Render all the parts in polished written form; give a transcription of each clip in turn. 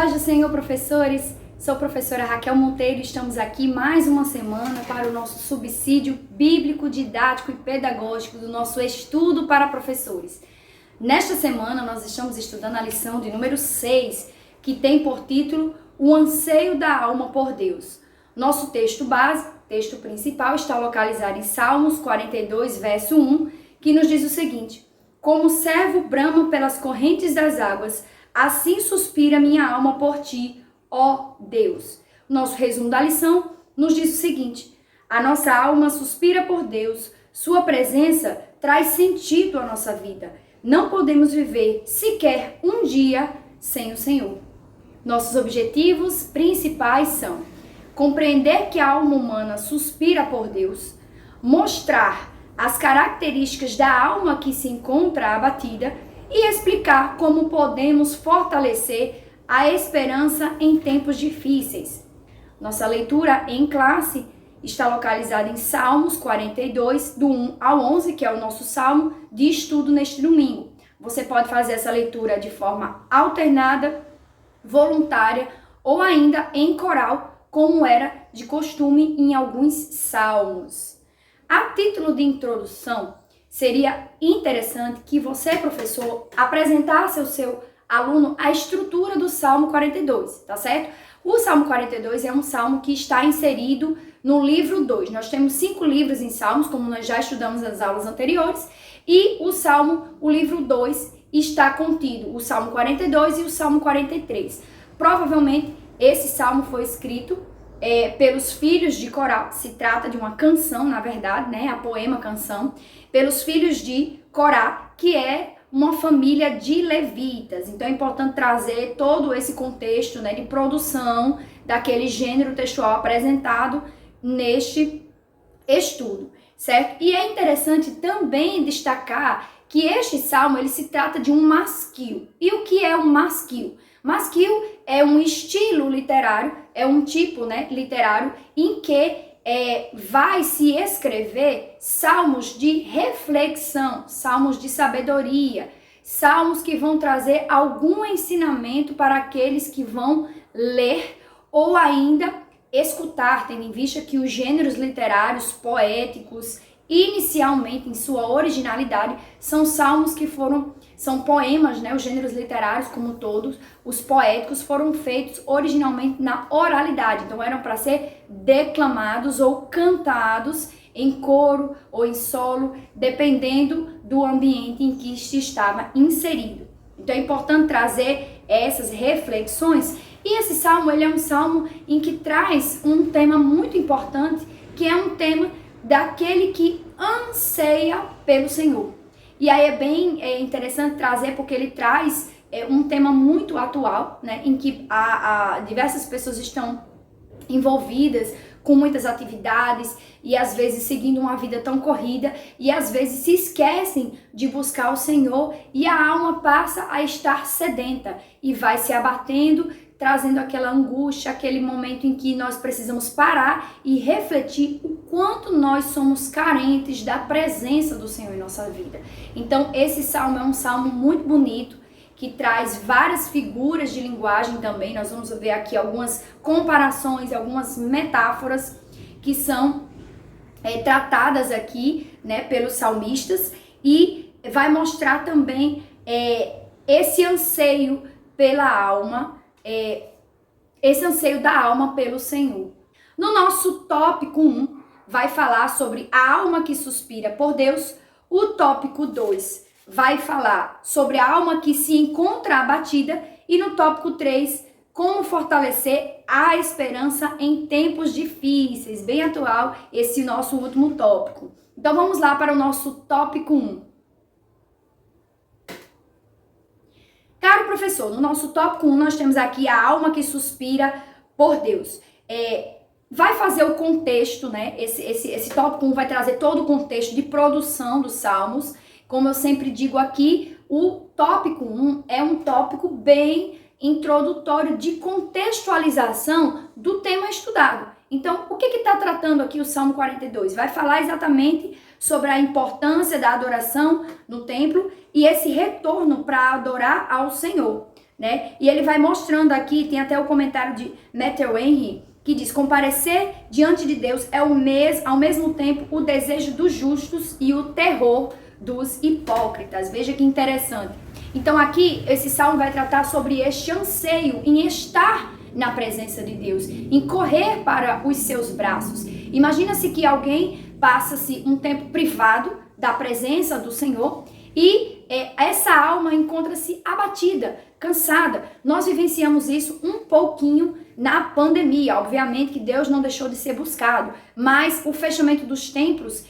paz do Senhor, professores. Sou a professora Raquel Monteiro e estamos aqui mais uma semana para o nosso subsídio bíblico, didático e pedagógico do nosso estudo para professores. Nesta semana nós estamos estudando a lição de número 6, que tem por título O Anseio da Alma por Deus. Nosso texto base, texto principal, está localizado em Salmos 42, verso 1, que nos diz o seguinte: Como o servo brama pelas correntes das águas, assim suspira minha alma por ti, ó Deus. Nosso resumo da lição nos diz o seguinte: a nossa alma suspira por Deus, sua presença traz sentido à nossa vida. Não podemos viver sequer um dia sem o Senhor. Nossos objetivos principais são compreender que a alma humana suspira por Deus, mostrar as características da alma que se encontra abatida e explicar como podemos fortalecer a esperança em tempos difíceis. Nossa leitura em classe está localizada em Salmos 42, do 1 ao 11, que é o nosso salmo de estudo neste domingo. Você pode fazer essa leitura de forma alternada, voluntária ou ainda em coral, como era de costume em alguns salmos. A título de introdução, seria interessante que você, professor, apresentasse ao seu aluno a estrutura do Salmo 42, tá certo? O Salmo 42 é um salmo que está inserido no livro 2. Nós temos 5 livros em salmos, como nós já estudamos nas aulas anteriores, e o livro 2 está contido, o Salmo 42 e o Salmo 43. Provavelmente esse salmo foi escrito pelos filhos de Corá. Se trata de uma canção, na verdade, né? A poema canção, pelos filhos de Corá, que é uma família de levitas. Então é importante trazer todo esse contexto, né, de produção daquele gênero textual apresentado neste estudo, certo? E é interessante também destacar que este salmo ele se trata de um masquil. E o que é um masquil? Masquil é um estilo literário, é um tipo, né, literário em que vai se escrever salmos de reflexão, salmos de sabedoria, salmos que vão trazer algum ensinamento para aqueles que vão ler ou ainda escutar, tendo em vista que os gêneros literários poéticos, inicialmente em sua originalidade, são salmos que são poemas, né? Os gêneros literários, como todos, os poéticos foram feitos originalmente na oralidade, então eram para ser declamados ou cantados em coro ou em solo, dependendo do ambiente em que se estava inserido. Então é importante trazer essas reflexões, e esse salmo ele é um salmo em que traz um tema muito importante, que é um tema daquele que anseia pelo Senhor. E aí é bem interessante trazer, porque ele traz um tema muito atual, né, em que diversas pessoas estão envolvidas com muitas atividades e às vezes seguindo uma vida tão corrida e às vezes se esquecem de buscar o Senhor, e a alma passa a estar sedenta e vai se abatendo, trazendo aquela angústia, aquele momento em que nós precisamos parar e refletir o quanto nós somos carentes da presença do Senhor em nossa vida. Então esse salmo é um salmo muito bonito, que traz várias figuras de linguagem também. Nós vamos ver aqui algumas comparações, algumas metáforas que são tratadas aqui, né, pelos salmistas, e vai mostrar também esse anseio pela alma, esse anseio da alma pelo Senhor. No nosso tópico 1, vai falar sobre a alma que suspira por Deus. O tópico 2 vai falar sobre a alma que se encontra abatida. E no tópico 3, como fortalecer a esperança em tempos difíceis. Bem atual esse nosso último tópico. Então vamos lá para o nosso tópico 1. Caro professor, no nosso tópico 1 nós temos aqui a alma que suspira por Deus. Vai fazer o contexto, né? Esse tópico 1 vai trazer todo o contexto de produção dos salmos. Como eu sempre digo aqui, o tópico 1 é um tópico bem introdutório de contextualização do tema estudado. Então, o que está tratando aqui o Salmo 42? Vai falar exatamente sobre a importância da adoração no templo e esse retorno para adorar ao Senhor. né? E ele vai mostrando aqui, tem até o comentário de Matthew Henry, que diz: comparecer diante de Deus é ao mesmo tempo o desejo dos justos e o terror dos hipócritas. Veja que interessante. Então aqui, esse salmo vai tratar sobre este anseio em estar na presença de Deus, em correr para os seus braços. Imagina-se que alguém passa-se um tempo privado da presença do Senhor e essa alma encontra-se abatida, cansada. Nós vivenciamos isso um pouquinho na pandemia. Obviamente que Deus não deixou de ser buscado, mas o fechamento dos templos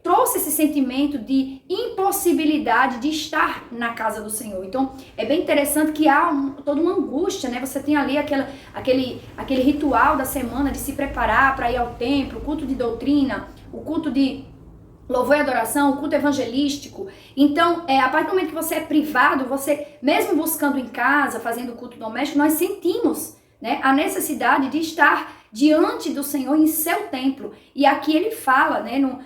trouxe esse sentimento de impossibilidade de estar na casa do Senhor. Então, é bem interessante que há toda uma angústia, né? Você tem ali aquele ritual da semana de se preparar para ir ao templo, o culto de doutrina, o culto de louvor e adoração, o culto evangelístico. Então, a partir do momento que você é privado, você, mesmo buscando em casa, fazendo culto doméstico, nós sentimos, né, a necessidade de estar diante do Senhor em seu templo. E aqui ele fala, né, no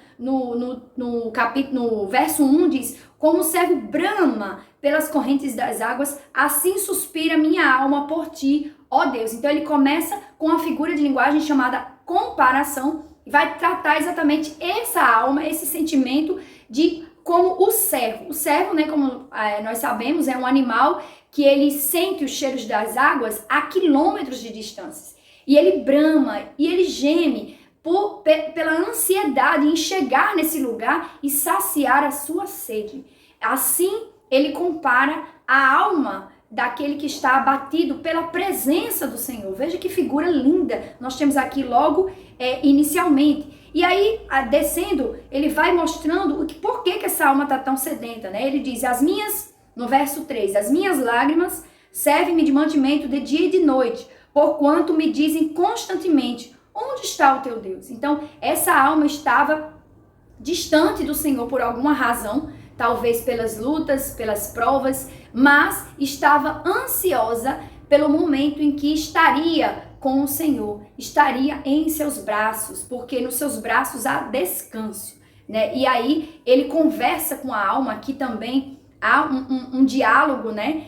verso 1 diz: como o servo brama pelas correntes das águas, assim suspira minha alma por ti, ó Deus. Então ele começa com a figura de linguagem chamada comparação, e vai tratar exatamente essa alma, esse sentimento de como o servo. O servo, né, como nós sabemos, é um animal que ele sente os cheiros das águas a quilômetros de distância. E ele brama, e ele geme pela ansiedade em chegar nesse lugar e saciar a sua sede. Assim, ele compara a alma daquele que está abatido pela presença do Senhor. Veja que figura linda nós temos aqui logo inicialmente. E aí, descendo, ele vai mostrando por que essa alma está tão sedenta, né? Ele diz: no verso 3, as minhas lágrimas servem-me de mantimento de dia e de noite, porquanto me dizem constantemente: onde está o teu Deus? Então, essa alma estava distante do Senhor por alguma razão, talvez pelas lutas, pelas provas, mas estava ansiosa pelo momento em que estaria com o Senhor, estaria em seus braços, porque nos seus braços há descanso, né? E aí ele conversa com a alma, aqui também há um diálogo, né?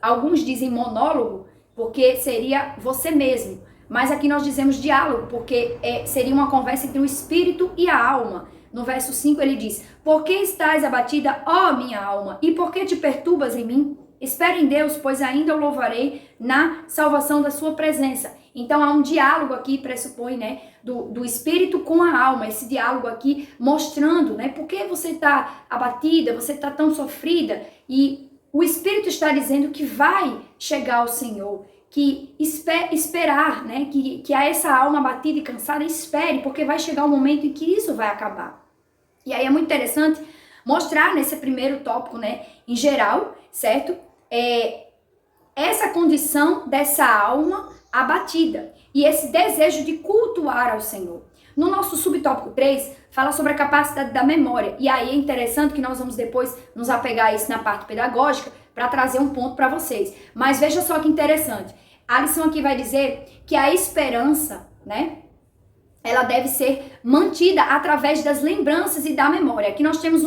Alguns dizem monólogo, porque seria você mesmo, mas aqui nós dizemos diálogo, porque seria uma conversa entre o espírito e a alma. No verso 5 ele diz: por que estás abatida, ó minha alma, e por que te perturbas em mim? Espera em Deus, pois ainda o louvarei na salvação da sua presença. Então há um diálogo aqui, pressupõe, né, do espírito com a alma, esse diálogo aqui mostrando, né, por que você está abatida, você está tão sofrida, e o espírito está dizendo que vai chegar ao Senhor, que esperar, né, que a essa alma abatida e cansada espere, porque vai chegar um momento em que isso vai acabar. E aí é muito interessante mostrar nesse primeiro tópico, né, em geral, certo? Essa condição dessa alma abatida e esse desejo de cultuar ao Senhor. No nosso subtópico 3, fala sobre a capacidade da memória. E aí é interessante que nós vamos depois nos apegar a isso na parte pedagógica para trazer um ponto para vocês. Mas veja só que interessante. A lição aqui vai dizer que a esperança, né, ela deve ser mantida através das lembranças e da memória. Aqui nós temos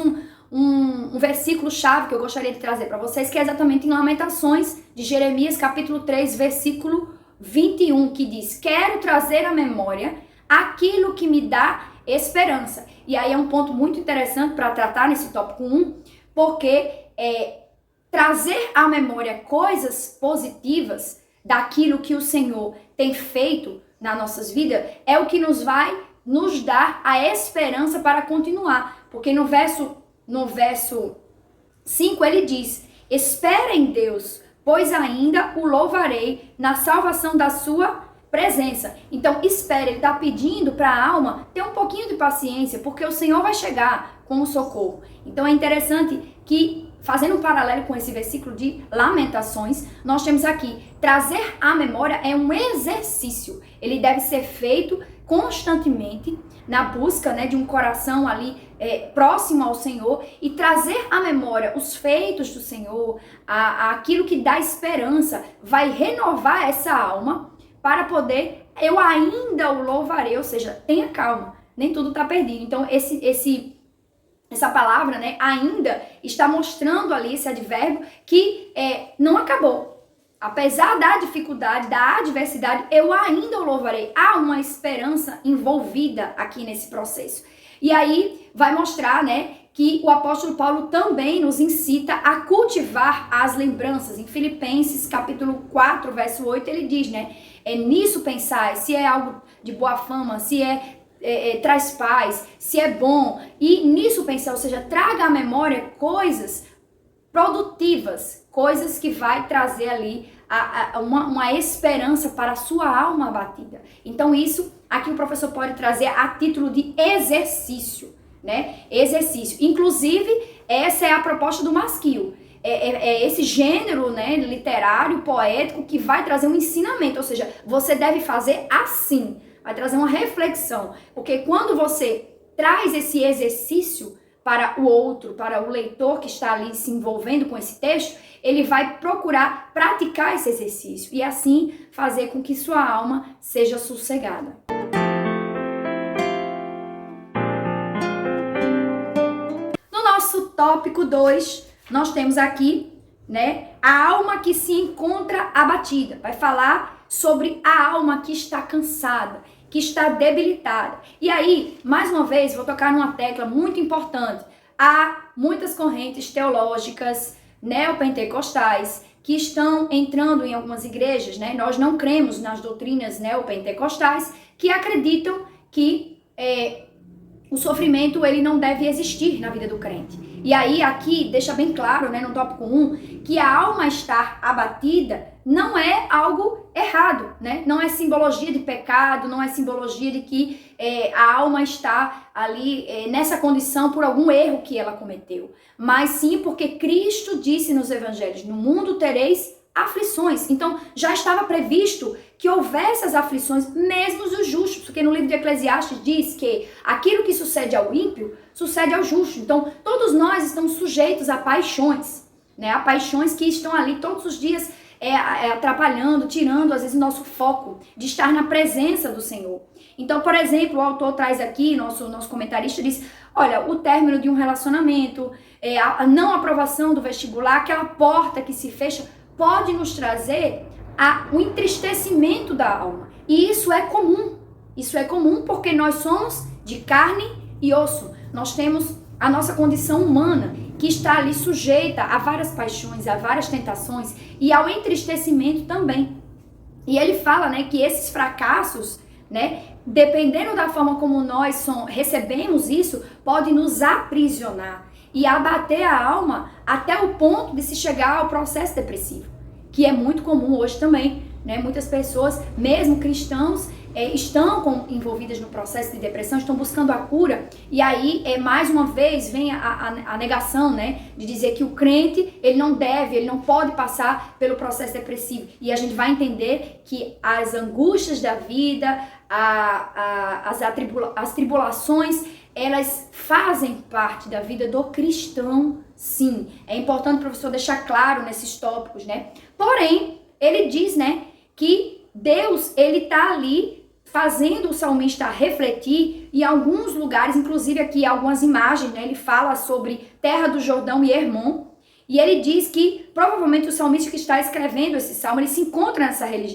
um versículo-chave que eu gostaria de trazer para vocês, que é exatamente em Lamentações de Jeremias, capítulo 3, versículo 21, que diz: quero trazer à memória aquilo que me dá esperança. E aí é um ponto muito interessante para tratar nesse tópico 1, porque trazer à memória coisas positivas daquilo que o Senhor tem feito nas nossas vidas é o que vai nos dar a esperança para continuar. Porque no verso 5 ele diz: espera em Deus, pois ainda o louvarei na salvação da sua presença. Então espera, ele está pedindo para a alma ter um pouquinho de paciência, porque o Senhor vai chegar com o socorro. Então é interessante que, fazendo um paralelo com esse versículo de Lamentações, nós temos aqui: trazer à memória é um exercício. Ele deve ser feito constantemente na busca, né, de um coração ali próximo ao Senhor, e trazer à memória os feitos do Senhor, aquilo que dá esperança, vai renovar essa alma para poder, eu ainda o louvarei, ou seja, tenha calma, nem tudo está perdido. Então esse essa palavra, né, ainda está mostrando ali esse advérbio que não acabou. Apesar da dificuldade, da adversidade, eu ainda o louvarei. Há uma esperança envolvida aqui nesse processo. E aí vai mostrar, né, que o apóstolo Paulo também nos incita a cultivar as lembranças. Em Filipenses capítulo 4, verso 8, ele diz, né, nisso pensai, se é algo de boa fama, se traz paz, se é bom, e nisso pensar, ou seja, traga à memória coisas produtivas, coisas que vai trazer ali uma esperança para a sua alma abatida. Então isso, aqui o professor pode trazer a título de exercício, né? Exercício. Inclusive, essa é a proposta do Masquio. É esse gênero, né, literário, poético, que vai trazer um ensinamento, ou seja, você deve fazer assim, vai trazer uma reflexão, porque quando você traz esse exercício para o outro, para o leitor que está ali se envolvendo com esse texto, ele vai procurar praticar esse exercício e assim fazer com que sua alma seja sossegada. No nosso tópico 2, nós temos aqui, né, a alma que se encontra abatida. Vai falar sobre a alma que está cansada, que está debilitada. E aí, mais uma vez, vou tocar numa tecla muito importante. Há muitas correntes teológicas neopentecostais que estão entrando em algumas igrejas, né? Nós não cremos nas doutrinas neopentecostais que acreditam que o sofrimento ele não deve existir na vida do crente. E aí aqui deixa bem claro, né, no tópico 1, que a alma estar abatida não é algo errado, né? Não é simbologia de pecado, não é simbologia de que a alma está ali nessa condição por algum erro que ela cometeu. Mas sim porque Cristo disse nos evangelhos, no mundo tereis aflições. Então já estava previsto que houvesse as aflições, mesmo os justos, porque no livro de Eclesiastes diz que aquilo que sucede ao ímpio, sucede ao justo. Então todos nós estamos sujeitos a paixões, né? A paixões que estão ali todos os dias atrapalhando, tirando às vezes o nosso foco de estar na presença do Senhor. Então, por exemplo, o autor traz aqui, nosso comentarista diz, olha, o término de um relacionamento, a não aprovação do vestibular, aquela porta que se fecha, pode nos trazer o entristecimento da alma. E isso é comum. Isso é comum porque nós somos de carne e osso. Nós temos a nossa condição humana que está ali sujeita a várias paixões, a várias tentações e ao entristecimento também. E ele fala, né, que esses fracassos, né, dependendo da forma como nós recebemos isso, pode nos aprisionar e abater a alma até o ponto de se chegar ao processo depressivo, que é muito comum hoje também, né? Muitas pessoas, mesmo cristãos, estão envolvidas no processo de depressão, estão buscando a cura, e aí, mais uma vez, vem a negação, né, de dizer que o crente, ele não pode passar pelo processo depressivo, e a gente vai entender que as angústias da vida, as tribulações, elas fazem parte da vida do cristão, sim. É importante o professor deixar claro nesses tópicos, né? Porém, ele diz, né, que Deus, ele tá ali fazendo o salmista refletir em alguns lugares, inclusive aqui algumas imagens, né? Ele fala sobre Terra do Jordão e Hermon, e ele diz que provavelmente o salmista que está escrevendo esse salmo, ele se encontra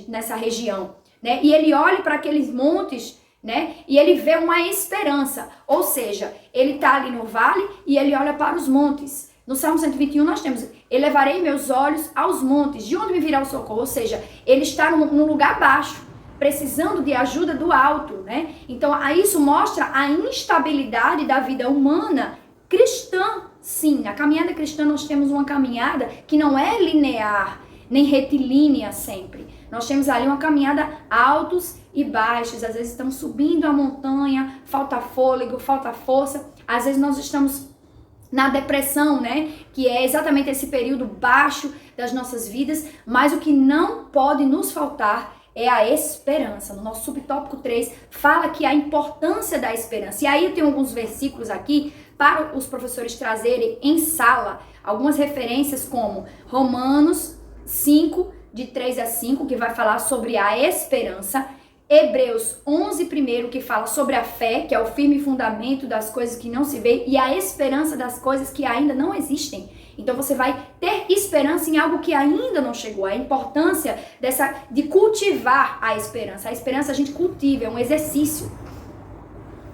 nessa região, né? E ele olha para aqueles montes, né? E ele vê uma esperança, ou seja, ele está ali no vale e ele olha para os montes. No Salmo 121 nós temos, elevarei meus olhos aos montes, de onde me virá o socorro? Ou seja, ele está num lugar baixo, precisando de ajuda do alto, né? Então, isso mostra a instabilidade da vida humana cristã. Sim, na caminhada cristã nós temos uma caminhada que não é linear, nem retilínea sempre. Nós temos ali uma caminhada altos e baixos, às vezes estamos subindo a montanha, falta fôlego, falta força, às vezes nós estamos na depressão, né, que é exatamente esse período baixo das nossas vidas, mas o que não pode nos faltar é a esperança. No nosso subtópico 3, fala que a importância da esperança. E aí eu tenho alguns versículos aqui para os professores trazerem em sala, algumas referências como Romanos 5, de 3 a 5, que vai falar sobre a esperança. Hebreus 11 primeiro, que fala sobre a fé, que é o firme fundamento das coisas que não se vê, e a esperança das coisas que ainda não existem. Então você vai ter esperança em algo que ainda não chegou. A importância de cultivar a esperança. A esperança a gente cultiva, é um exercício.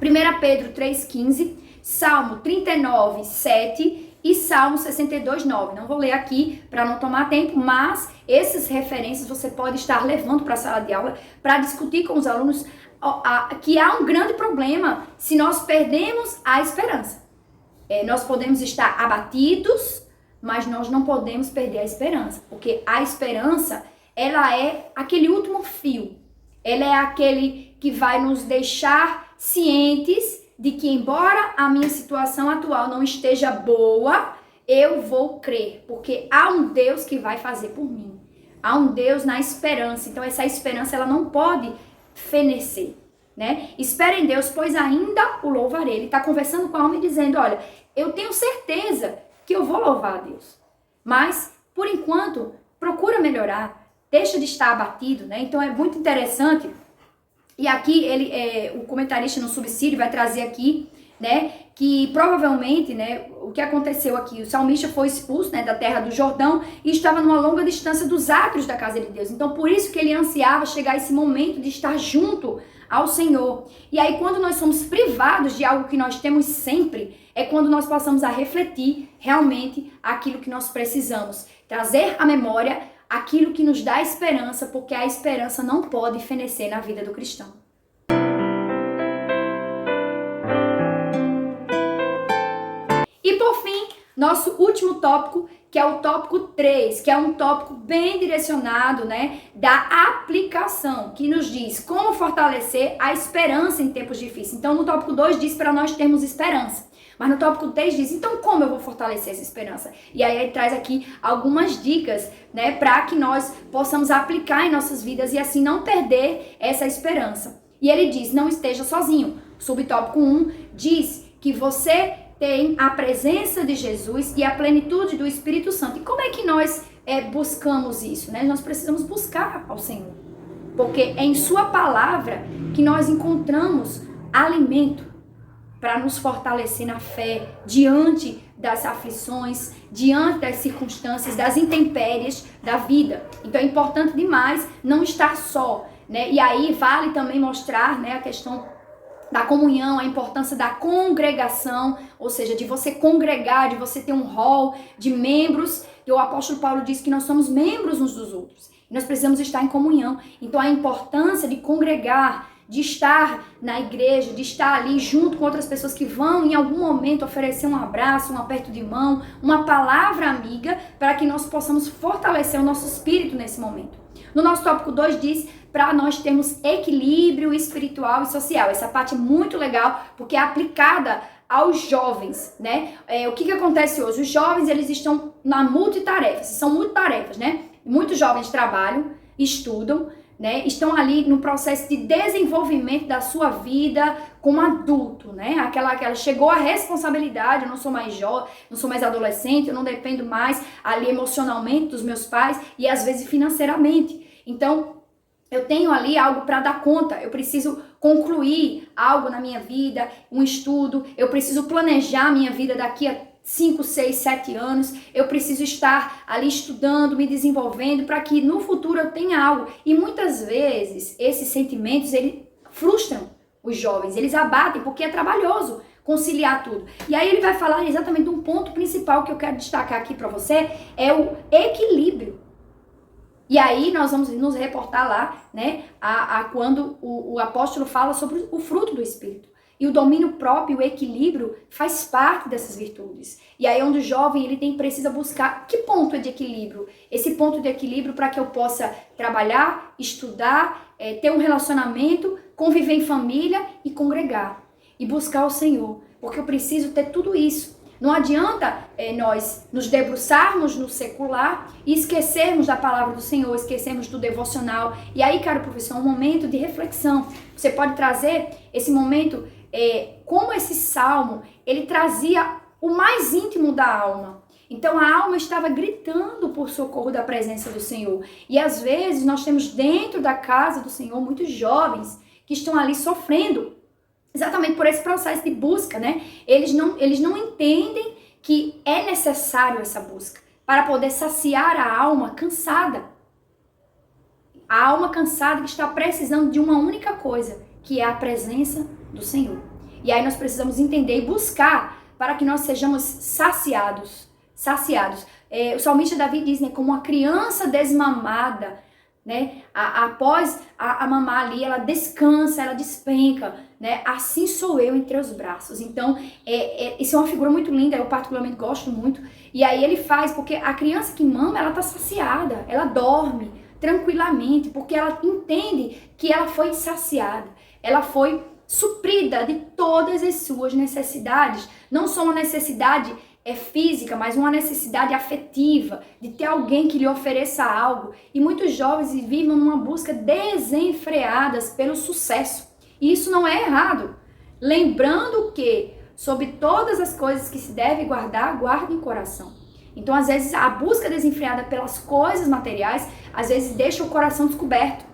1 Pedro 3,15, Salmo 39, 7 e Salmo 62, 9. Não vou ler aqui para não tomar tempo, mas essas referências você pode estar levando para a sala de aula para discutir com os alunos que há um grande problema se nós perdemos a esperança. Nós podemos estar abatidos, mas nós não podemos perder a esperança, porque a esperança, ela é aquele último fio, ela é aquele que vai nos deixar cientes de que, embora a minha situação atual não esteja boa, eu vou crer, porque há um Deus que vai fazer por mim, há um Deus na esperança, então essa esperança ela não pode fenecer, né? Espera em Deus, pois ainda o louvarei. Ele está conversando com a alma e dizendo, olha, eu tenho certeza que eu vou louvar a Deus. Mas, por enquanto, procura melhorar. Deixa de estar abatido, né? Então é muito interessante. E aqui o comentarista no subsídio vai trazer aqui, né? Que provavelmente, né? O que aconteceu aqui? O salmista foi expulso, né, da terra do Jordão e estava numa longa distância dos átrios da casa de Deus. Então por isso que ele ansiava chegar a esse momento de estar junto ao Senhor. E aí quando nós somos privados de algo que nós temos sempre, é quando nós passamos a refletir realmente aquilo que nós precisamos. Trazer à memória aquilo que nos dá esperança, porque a esperança não pode fenecer na vida do cristão. E por fim, nosso último tópico, que é o tópico 3, que é um tópico bem direcionado, né, da aplicação, que nos diz como fortalecer a esperança em tempos difíceis. Então, no tópico 2 diz para nós termos esperança. Mas no tópico 3 diz, então como eu vou fortalecer essa esperança? E aí ele traz aqui algumas dicas, né, para que nós possamos aplicar em nossas vidas e assim não perder essa esperança. E ele diz, não esteja sozinho. Subtópico 1 diz que você tem a presença de Jesus e a plenitude do Espírito Santo. E como é que nós buscamos isso, né? Nós precisamos buscar ao Senhor. Porque é em sua palavra que nós encontramos alimento para nos fortalecer na fé diante das aflições, diante das circunstâncias, das intempéries da vida. Então é importante demais não estar só, né? E aí vale também mostrar, né, a questão da comunhão, a importância da congregação, ou seja, de você congregar, de você ter um hall de membros. E o apóstolo Paulo diz que nós somos membros uns dos outros. E nós precisamos estar em comunhão. Então a importância de congregar, de estar na igreja, de estar ali junto com outras pessoas que vão em algum momento oferecer um abraço, um aperto de mão, uma palavra amiga, para que nós possamos fortalecer o nosso espírito nesse momento. No nosso tópico 2 diz para nós termos equilíbrio espiritual e social. Essa parte é muito legal porque é aplicada aos jovens, né? O que acontece hoje? Os jovens, eles estão na multitarefa, são multitarefas, né? Muitos jovens trabalham, estudam, né? Estão ali no processo de desenvolvimento da sua vida como adulto, né? Aquela chegou a responsabilidade, eu não sou mais jovem, não sou mais adolescente, eu não dependo mais ali emocionalmente dos meus pais e às vezes financeiramente. Então, eu tenho ali algo para dar conta, eu preciso concluir algo na minha vida, um estudo, eu preciso planejar a minha vida daqui a 5, 6, 7 anos, eu preciso estar ali estudando, me desenvolvendo para que no futuro eu tenha algo. E muitas vezes esses sentimentos, eles frustram os jovens, eles abatem porque é trabalhoso conciliar tudo. E aí ele vai falar exatamente de um ponto principal que eu quero destacar aqui para você, é o equilíbrio. E aí nós vamos nos reportar lá, né, a quando o apóstolo fala sobre o fruto do Espírito. E o domínio próprio, o equilíbrio, faz parte dessas virtudes. E aí onde o jovem ele precisa buscar que ponto é de equilíbrio? Esse ponto de equilíbrio para que eu possa trabalhar, estudar, ter um relacionamento, conviver em família e congregar. E buscar o Senhor. Porque eu preciso ter tudo isso. Não adianta nós nos debruçarmos no secular e esquecermos da palavra do Senhor, esquecermos do devocional. E aí, caro professor, é um momento de reflexão. Você pode trazer esse momento, como esse salmo, ele trazia o mais íntimo da alma. Então a alma estava gritando por socorro da presença do Senhor. E às vezes nós temos dentro da casa do Senhor muitos jovens que estão ali sofrendo exatamente por esse processo de busca, né? Eles não entendem que é necessário essa busca para poder saciar a alma cansada. A alma cansada que está precisando de uma única coisa, que é a presença do Senhor. E aí nós precisamos entender e buscar para que nós sejamos saciados. O salmista Davi diz, né, como uma criança desmamada, né, após a mamar ali, ela descansa, ela despenca, né, assim sou eu entre os braços. Então, isso é uma figura muito linda, eu particularmente gosto muito. E aí ele faz, porque a criança que mama, ela tá saciada, ela dorme tranquilamente, porque ela entende que ela foi saciada, ela foi suprida de todas as suas necessidades, não só uma necessidade física, mas uma necessidade afetiva, de ter alguém que lhe ofereça algo. E muitos jovens vivem numa busca desenfreada pelo sucesso. E isso não é errado. Lembrando que, sobre todas as coisas que se deve guardar, guarde em coração. Então, às vezes, a busca desenfreada pelas coisas materiais, às vezes deixa o coração descoberto.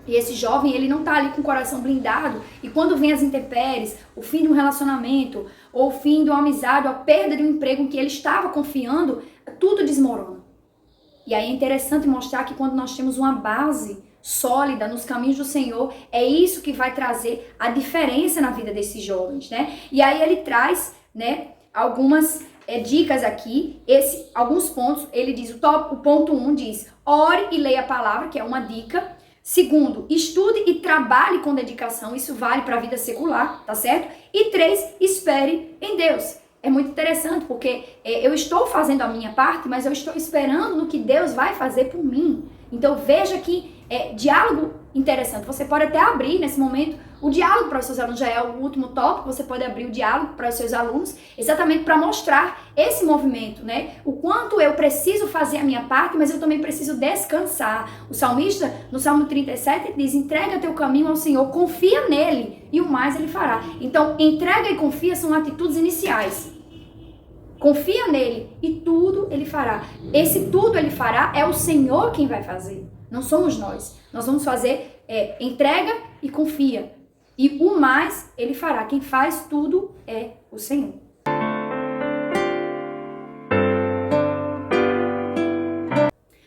E esse jovem, ele não tá ali com o coração blindado. E quando vem as intempéries, o fim de um relacionamento, ou o fim de uma amizade, ou a perda de um emprego em que ele estava confiando, tudo desmorona. E aí é interessante mostrar que quando nós temos uma base sólida nos caminhos do Senhor, é isso que vai trazer a diferença na vida desses jovens, né? E aí ele traz, né, algumas dicas aqui, alguns pontos. Ele diz, o ponto 1 diz, ore e leia a palavra, que é uma dica. Segundo, estude e trabalhe com dedicação, isso vale para a vida secular, tá certo? E 3, espere em Deus. É muito interessante, porque eu estou fazendo a minha parte, mas eu estou esperando no que Deus vai fazer por mim. Então veja que diálogo interessante. Você pode até abrir nesse momento o diálogo para os seus alunos, já é o último tópico, você pode abrir o diálogo para os seus alunos, exatamente para mostrar esse movimento, né? O quanto eu preciso fazer a minha parte, mas eu também preciso descansar. O salmista, no Salmo 37, diz, entrega teu caminho ao Senhor, confia nele e o mais ele fará. Então, entrega e confia são atitudes iniciais. Confia nele e tudo ele fará. Esse tudo ele fará é o Senhor quem vai fazer. Não somos nós. Nós vamos fazer entrega e confia. E o mais ele fará. Quem faz tudo é o Senhor.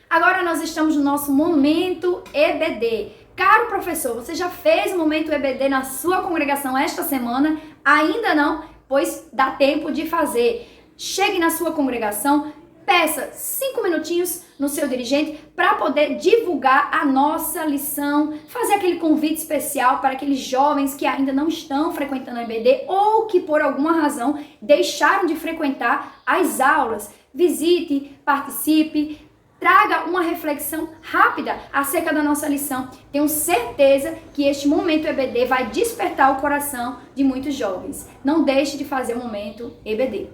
Agora nós estamos no nosso momento EBD. Caro professor, você já fez o momento EBD na sua congregação esta semana? Ainda não? Pois dá tempo de fazer. Chegue na sua congregação, peça 5 minutinhos no seu dirigente para poder divulgar a nossa lição, fazer aquele convite especial para aqueles jovens que ainda não estão frequentando a EBD ou que por alguma razão deixaram de frequentar as aulas. Visite, participe, traga uma reflexão rápida acerca da nossa lição. Tenho certeza que este momento EBD vai despertar o coração de muitos jovens. Não deixe de fazer o momento EBD.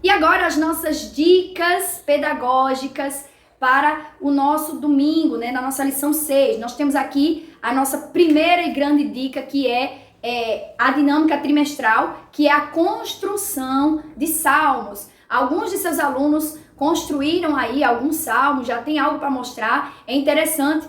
E agora as nossas dicas pedagógicas para o nosso domingo, né, na nossa lição 6. Nós temos aqui a nossa primeira e grande dica, que é a dinâmica trimestral, que é a construção de salmos. Alguns de seus alunos construíram aí alguns salmos, já tem algo para mostrar. É interessante,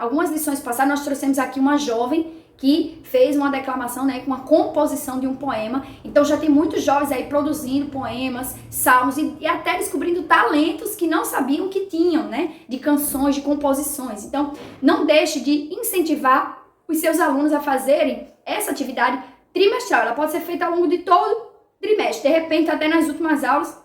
algumas lições passadas nós trouxemos aqui uma jovem que fez uma declamação, né, com uma composição de um poema. Então já tem muitos jovens aí produzindo poemas, salmos e até descobrindo talentos que não sabiam que tinham, né, de canções, de composições. Então não deixe de incentivar os seus alunos a fazerem essa atividade trimestral. Ela pode ser feita ao longo de todo trimestre. De repente, até nas últimas aulas,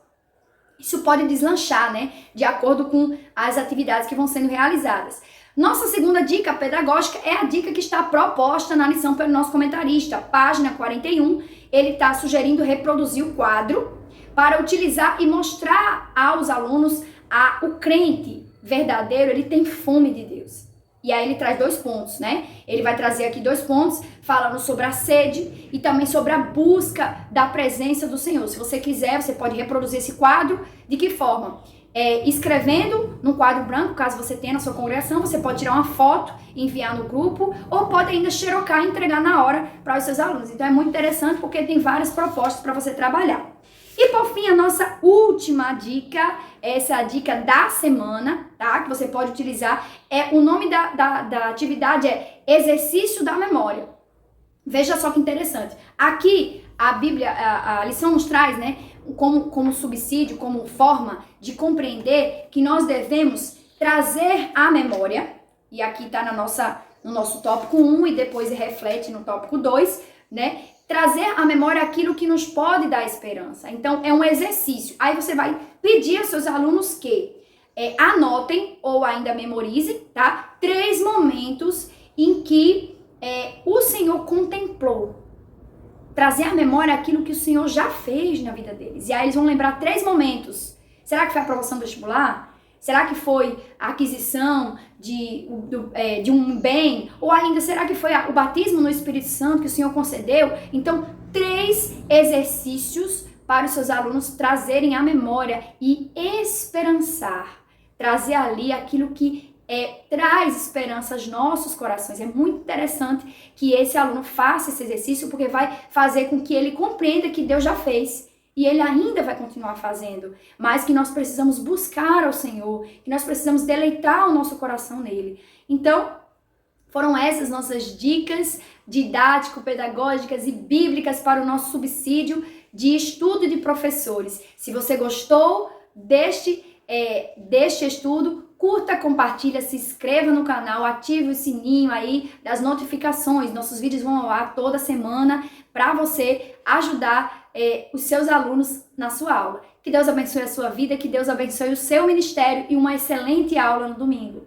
isso pode deslanchar, né, de acordo com as atividades que vão sendo realizadas. Nossa segunda dica pedagógica é a dica que está proposta na lição pelo nosso comentarista. Página 41, ele está sugerindo reproduzir o quadro para utilizar e mostrar aos alunos o crente verdadeiro, ele tem fome de Deus. E aí ele traz 2 pontos, né? Ele vai trazer aqui 2 pontos, falando sobre a sede e também sobre a busca da presença do Senhor. Se você quiser, você pode reproduzir esse quadro. De que forma? escrevendo no quadro branco, caso você tenha na sua congregação, você pode tirar uma foto e enviar no grupo, ou pode ainda xerocar e entregar na hora para os seus alunos. Então é muito interessante porque tem várias propostas para você trabalhar. E por fim, a nossa última dica, essa é a dica da semana, tá? Que você pode utilizar. O nome da atividade é Exercício da Memória. Veja só que interessante. Aqui, a Bíblia, a lição nos traz, né? Como subsídio, como forma de compreender que nós devemos trazer à memória, e aqui está no nosso tópico 1 e depois reflete no tópico 2, né? Trazer à memória aquilo que nos pode dar esperança. Então, é um exercício. Aí você vai pedir aos seus alunos que anotem ou ainda memorizem, tá? 3 momentos em que o Senhor contemplou. Trazer à memória aquilo que o Senhor já fez na vida deles. E aí eles vão lembrar 3 momentos. Será que foi a aprovação vestibular? Será que foi a aquisição de um bem? Ou ainda, será que foi o batismo no Espírito Santo que o Senhor concedeu? Então, 3 exercícios para os seus alunos trazerem à memória e esperançar. Trazer ali aquilo que traz esperança aos nossos corações. É muito interessante que esse aluno faça esse exercício, porque vai fazer com que ele compreenda que Deus já fez e ele ainda vai continuar fazendo, mas que nós precisamos buscar ao Senhor, que nós precisamos deleitar o nosso coração nele. Então, foram essas nossas dicas didático-pedagógicas e bíblicas para o nosso subsídio de estudo de professores. Se você gostou deste estudo, curta, compartilha, se inscreva no canal, ative o sininho aí das notificações. Nossos vídeos vão ao ar toda semana para você ajudar os seus alunos na sua aula. Que Deus abençoe a sua vida, que Deus abençoe o seu ministério e uma excelente aula no domingo.